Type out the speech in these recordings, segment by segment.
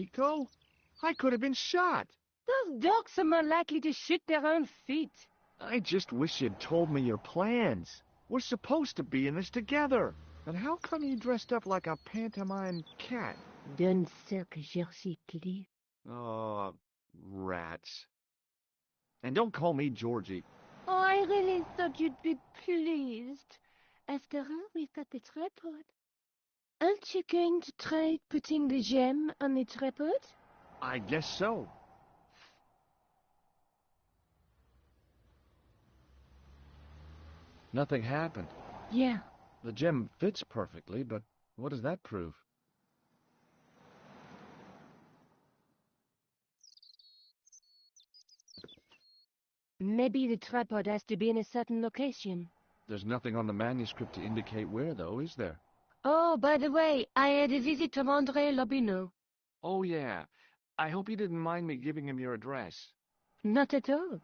Nico. I could have been shot. Those dogs are more likely to shoot their own feet. I just wish you'd told me your plans. We're supposed to be in this together. And how come you dressed up like a pantomime cat? D'un cercle jersey. Oh, rats. And don't call me Georgie. Oh, I really thought you'd be pleased. After all, we've got the tripod. Aren't you going to try putting the gem on the tripod? I guess so. Nothing happened. Yeah. The gem fits perfectly, but what does that prove? Maybe the tripod has to be in a certain location. There's nothing on the manuscript to indicate where, though, is there? Oh, by the way, I had a visit from André Lobineau. Oh, yeah. I hope you didn't mind me giving him your address. Not at all.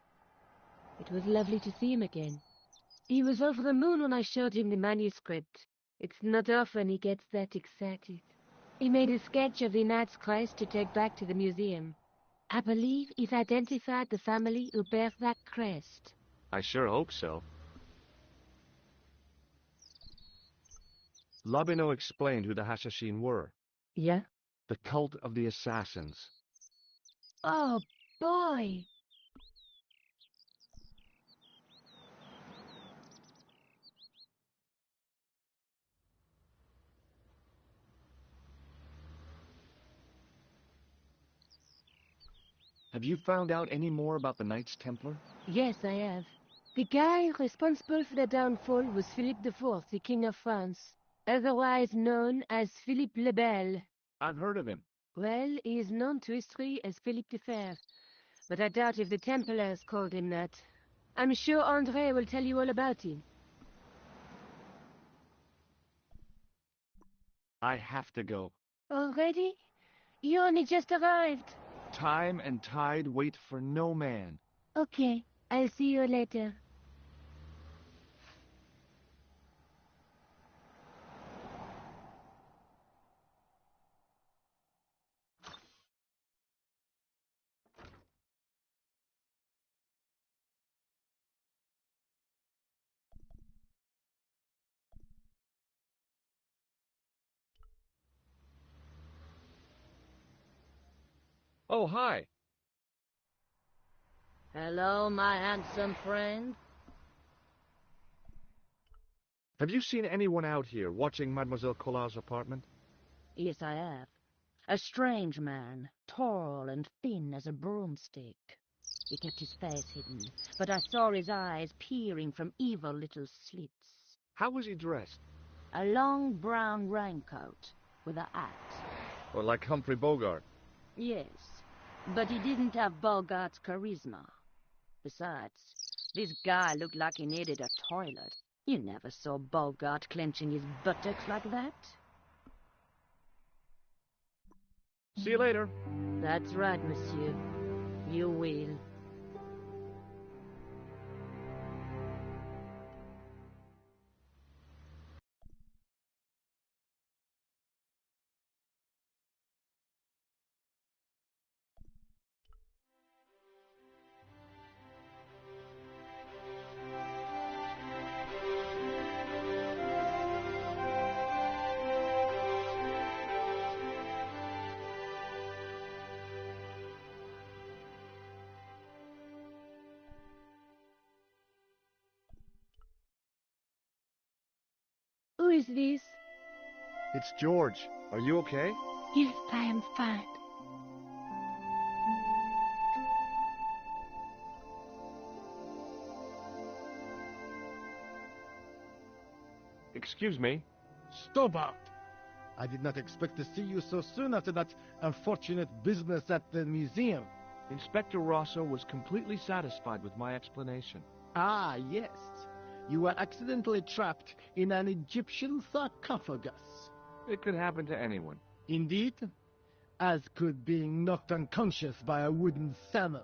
It was lovely to see him again. He was over the moon when I showed him the manuscript. It's not often he gets that excited. He made a sketch of the Knight's Crest to take back to the museum. I believe he's identified the family who bears that crest. I sure hope so. Lobineau explained who the Hashashin were. Yeah? The cult of the assassins. Oh, boy! Have you found out any more about the Knights Templar? Yes, I have. The guy responsible for the downfall was Philippe IV, the King of France, otherwise known as Philippe le Bel. I've heard of him. Well, he is known to history as Philippe the Fair, but I doubt if the Templars called him that. I'm sure André will tell you all about him. I have to go. Already? You only just arrived. Time and tide wait for no man. Okay, I'll see you later. Oh, hi. Hello, my handsome friend. Have you seen anyone out here watching Mademoiselle Collard's apartment? Yes, I have. A strange man, tall and thin as a broomstick. He kept his face hidden, but I saw his eyes peering from evil little slits. How was he dressed? A long brown raincoat with a hat. Or like Humphrey Bogart? Yes, but he didn't have Bogart's charisma. Besides, this guy looked like he needed a toilet. You never saw Bogart clenching his buttocks like that. See you later. That's right, monsieur. You will. Who is this? It's George. Are you okay? Yes, I am fine. Excuse me. Stobart! I did not expect to see you so soon after that unfortunate business at the museum. Inspector Rosso was completely satisfied with my explanation. Ah, yes. You were accidentally trapped in an Egyptian sarcophagus. It could happen to anyone. Indeed, as could being knocked unconscious by a wooden salmon.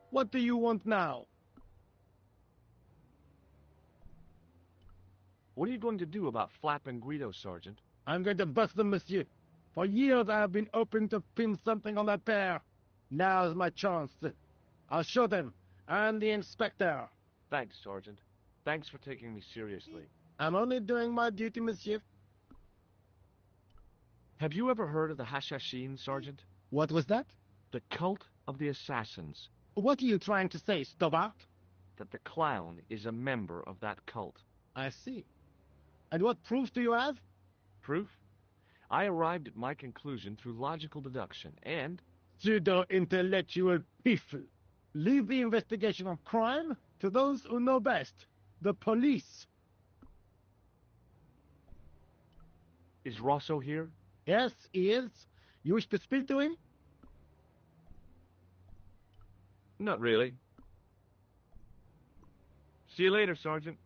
What do you want now? What are you going to do about Flap and Guido, Sergeant? I'm going to bust them, monsieur. For years I have been hoping to pin something on that pair. Now's my chance. I'll show them. I'm the inspector. Thanks, Sergeant. Thanks for taking me seriously. I'm only doing my duty, monsieur. Have you ever heard of the Hashashin, Sergeant? What was that? The cult of the assassins. What are you trying to say, Stobart? That the clown is a member of that cult. I see. And what proof do you have? Proof? I arrived at my conclusion through logical deduction, and Pseudo-intellectual piffle. Leave the investigation of crime to those who know best. The police. is Rosso here? Yes, he is. You wish to speak to him? Not really. See you later, Sergeant.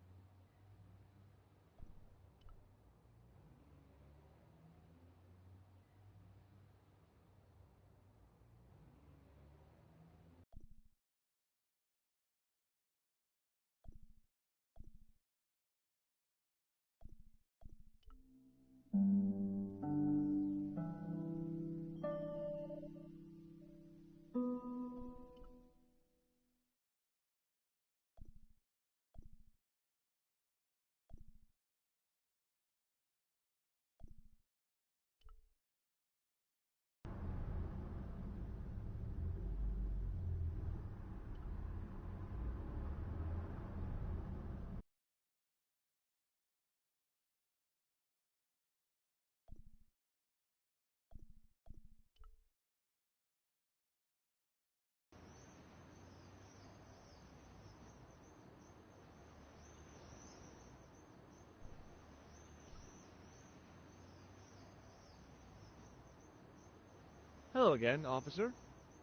Hello again, officer.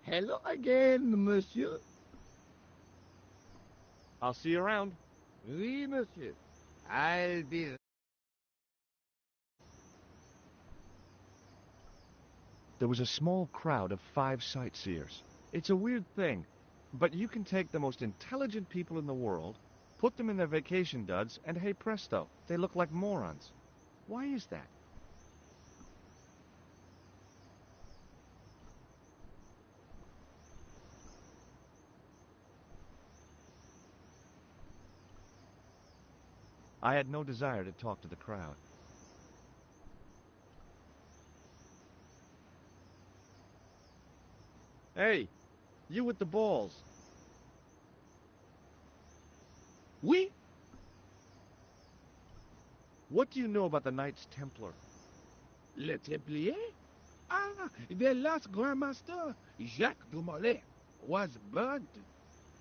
Hello again, monsieur. I'll see you around. Oui, monsieur. I'll be... There was a small crowd of 5 sightseers. It's a weird thing, but you can take the most intelligent people in the world, put them in their vacation duds, and hey presto, they look like morons. Why is that? I had no desire to talk to the crowd. Hey, you with the balls. Oui? What do you know about the Knights Templar? Le Templier? Ah, the last Grand Master, Jacques de Molay, was burnt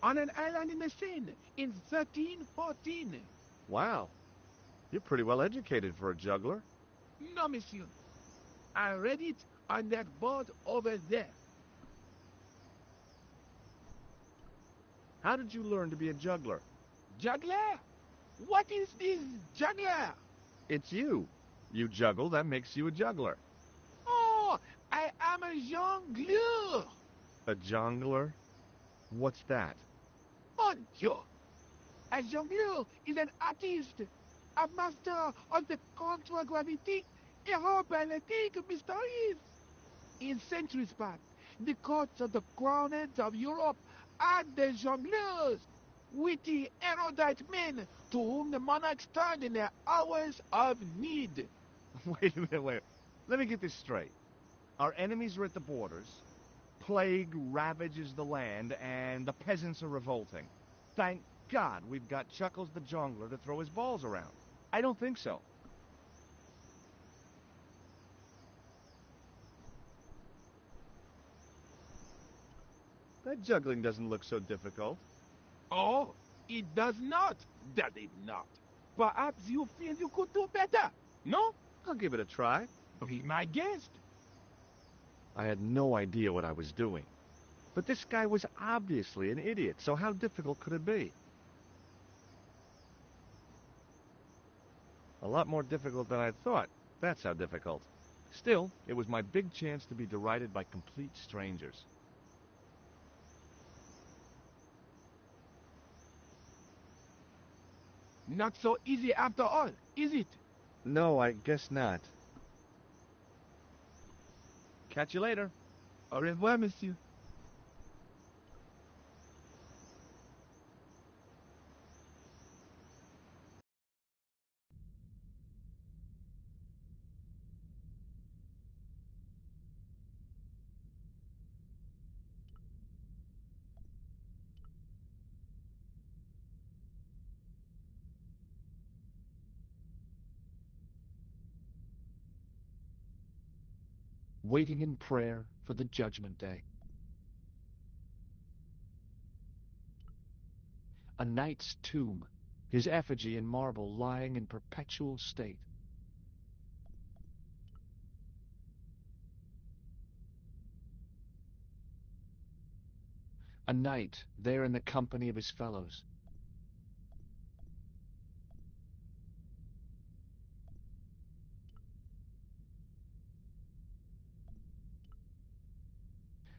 on an island in the Seine in 1314. Wow, you're pretty well educated for a juggler. No, monsieur. I read it on that board over there. How did you learn to be a juggler? Juggler? What is this juggler? It's you. You juggle, that makes you a juggler. Oh, I am a jongleur. A jongler? What's that? Mon Dieu. A jongleur is an artist, a master of the contragravity aerobatic mysteries. In centuries past, the courts of the crowned of Europe had the jongleurs, witty, erudite men to whom the monarchs turned in their hours of need. Wait a minute, wait. Let me get this straight. Our enemies are at the borders, plague ravages the land, and the peasants are revolting. Thank God we've got Chuckles the Jongler to throw his balls around. I don't think so. That juggling doesn't look so difficult. Oh, it does not, does it not? Perhaps you feel you could do better, no? I'll give it a try. Be my guest. I had no idea what I was doing. But this guy was obviously an idiot, so how difficult could it be? A lot more difficult than I thought. That's how difficult. Still, it was my big chance to be derided by complete strangers. Not so easy after all, is it? No, I guess not. Catch you later. Au revoir, monsieur. Waiting in prayer for the judgment day. A knight's tomb, his effigy in marble lying in perpetual state. A knight there in the company of his fellows.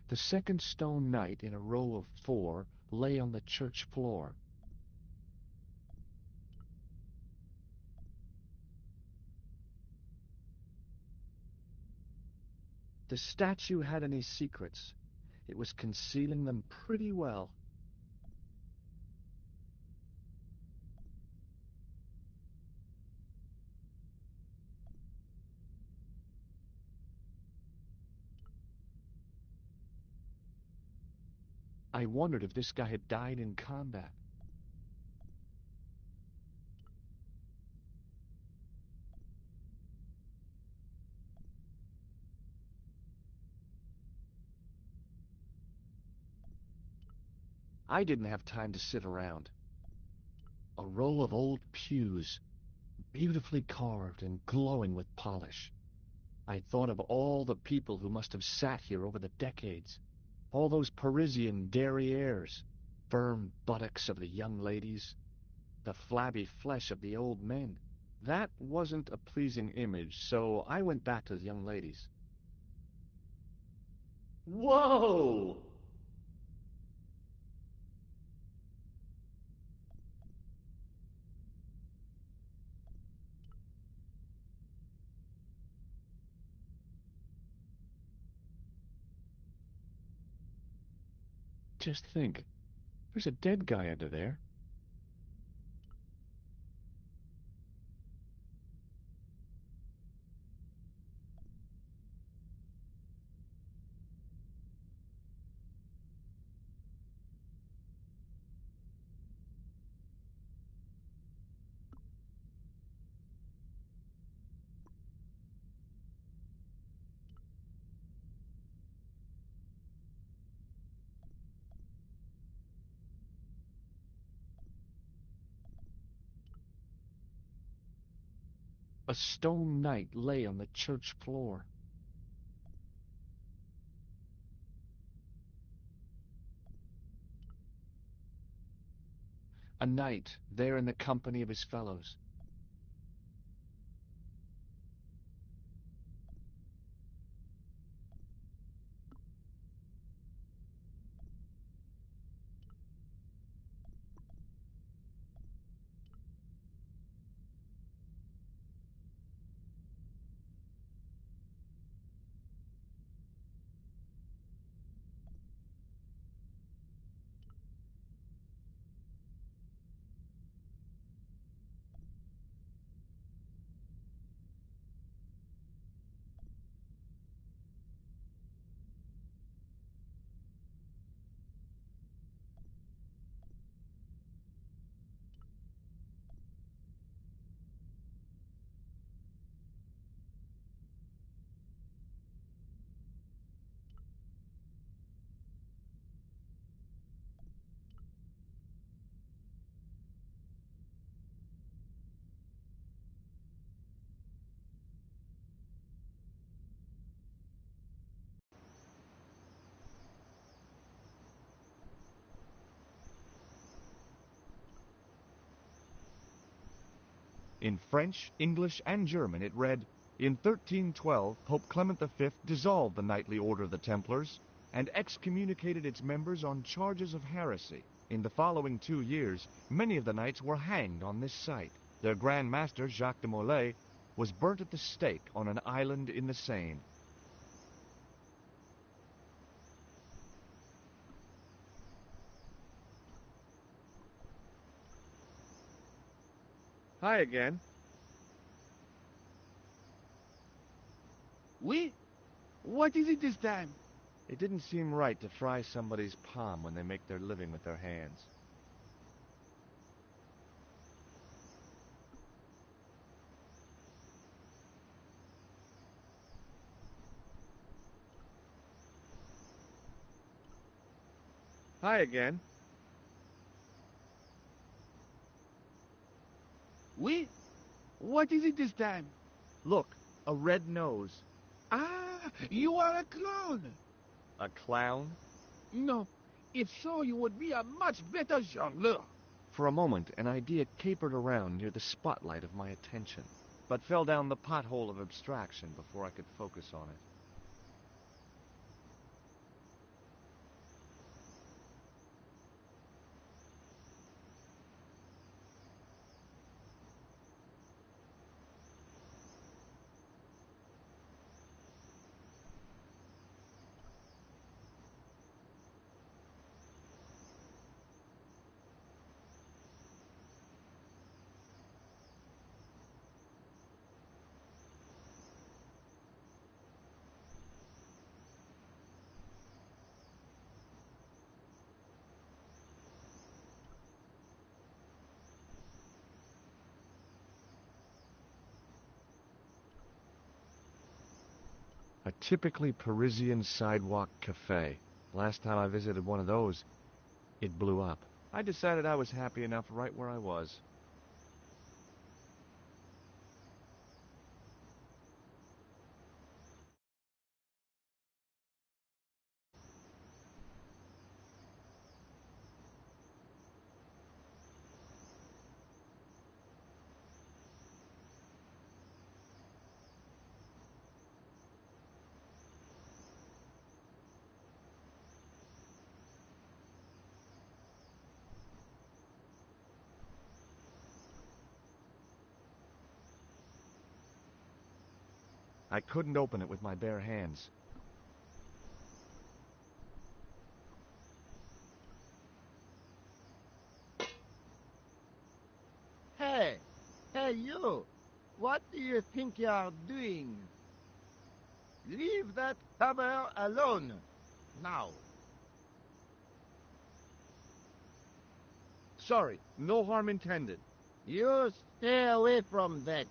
The second stone knight in a row of 4 lay on the church floor. The statue had any secrets. It was concealing them pretty well. I wondered if this guy had died in combat. I didn't have time to sit around. A row of old pews, beautifully carved and glowing with polish. I thought of all the people who must have sat here over the decades. All those Parisian derrieres, firm buttocks of the young ladies, the flabby flesh of the old men. That wasn't a pleasing image, so I went back to the young ladies. Whoa! Just think, there's a dead guy under there. A stone knight lay on the church floor. A knight there in the company of his fellows. In French, English, and German it read, "In 1312, Pope Clement V dissolved the Knightly Order of the Templars and excommunicated its members on charges of heresy. In the following 2 years, many of the knights were hanged on this site. Their Grand Master, Jacques de Molay, was burnt at the stake on an island in the Seine." Hi again. Oui? What is it this time? It didn't seem right to fry somebody's palm when they make their living with their hands. Hi again. Oui? What is it this time? Look, a red nose. Ah, you are a clown. A clown? No, if so, you would be a much better jongleur. For a moment, an idea capered around near the spotlight of my attention, but fell down the pothole of abstraction before I could focus on it. A typically Parisian sidewalk cafe. Last time I visited one of those, it blew up. I decided I was happy enough right where I was. I couldn't open it with my bare hands. Hey! Hey, you! What do you think you are doing? Leave that cover alone! Now! Sorry, no harm intended. You stay away from that.